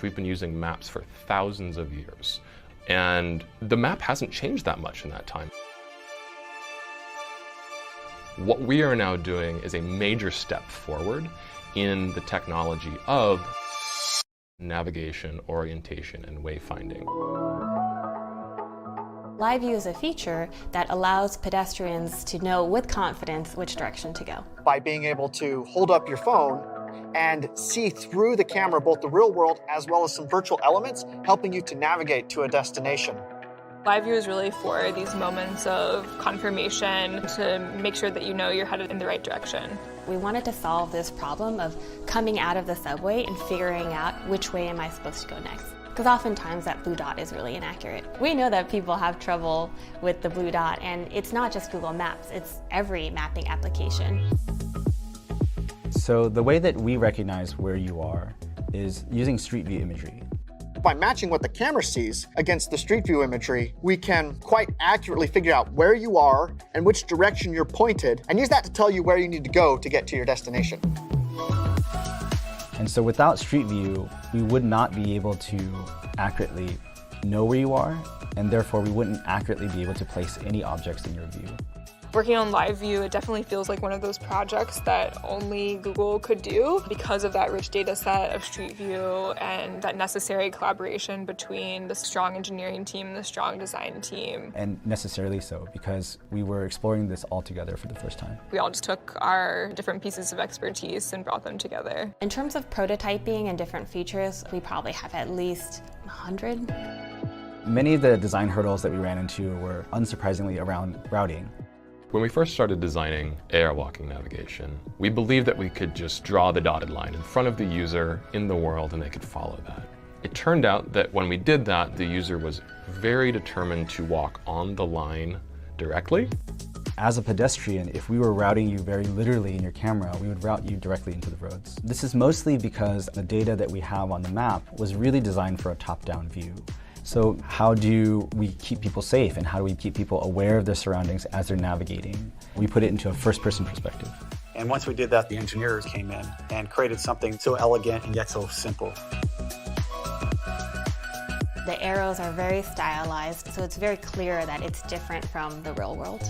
we've been using maps for thousands of years, and the map hasn't changed that much in that time. What we are now doing is a major step forward in the technology of navigation, orientation, and wayfinding. Live View is a feature that allows pedestrians to know with confidence which direction to go. By being able to hold up your phone and see through the camera both the real world as well as some virtual elements, helping you to navigate to a destination. Live View is really for these moments of confirmation to make sure that you know you're headed in the right direction. We wanted to solve this problem of coming out of the subway and figuring out which way am I supposed to go next. Because oftentimes that blue dot is really inaccurate. We know that people have trouble with the blue dot, and it's not just Google Maps, it's every mapping application. So the way that we recognize where you are is using Street View imagery. By matching what the camera sees against the Street View imagery, we can quite accurately figure out where you are and which direction you're pointed, and use that to tell you where you need to go to get to your destination. And so without Street View, we would not be able to accurately know where you are, and therefore we wouldn't accurately be able to place any objects in your view. Working on Live View, it definitely feels like one of those projects that only Google could do because of that rich data set of Street View and that necessary collaboration between the strong engineering team and the strong design team. And necessarily so, because we were exploring this all together for the first time. We all just took our different pieces of expertise and brought them together. In terms of prototyping and different features, we probably have at least 100. Many of the design hurdles that we ran into were unsurprisingly around routing. When we first started designing AR walking navigation, we believed that we could just draw the dotted line in front of the user in the world and they could follow that. It turned out that when we did that, the user was very determined to walk on the line directly. As a pedestrian, if we were routing you very literally in your camera, we would route you directly into the roads. This is mostly because the data that we have on the map was really designed for a top-down view. So how do we keep people safe, and how do we keep people aware of their surroundings as they're navigating? We put it into a first-person perspective. And once we did that, the engineers came in and created something so elegant and yet so simple. The arrows are very stylized, so it's very clear that it's different from the real world.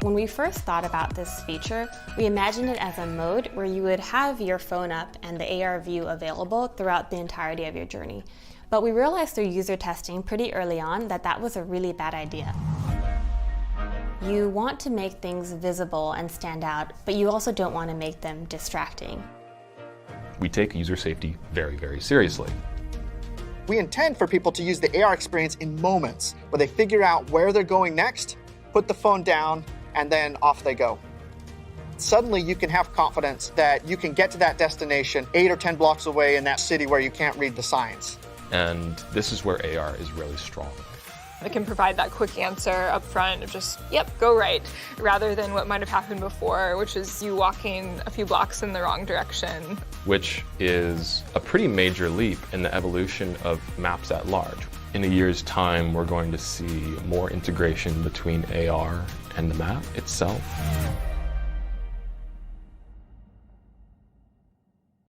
When we first thought about this feature, we imagined it as a mode where you would have your phone up and the AR view available throughout the entirety of your journey. But we realized through user testing pretty early on that that was a really bad idea. You want to make things visible and stand out, but you also don't want to make them distracting. We take user safety very, very seriously. We intend for people to use the AR experience in moments where they figure out where they're going next, put the phone down, and then off they go. Suddenly you can have confidence that you can get to that destination 8 or 10 blocks away in that city where you can't read the signs. And this is where AR is really strong. It can provide that quick answer up front of just, yep, go right, rather than what might have happened before, which is you walking a few blocks in the wrong direction. Which is a pretty major leap in the evolution of maps at large. In a year's time, we're going to see more integration between AR and the map itself.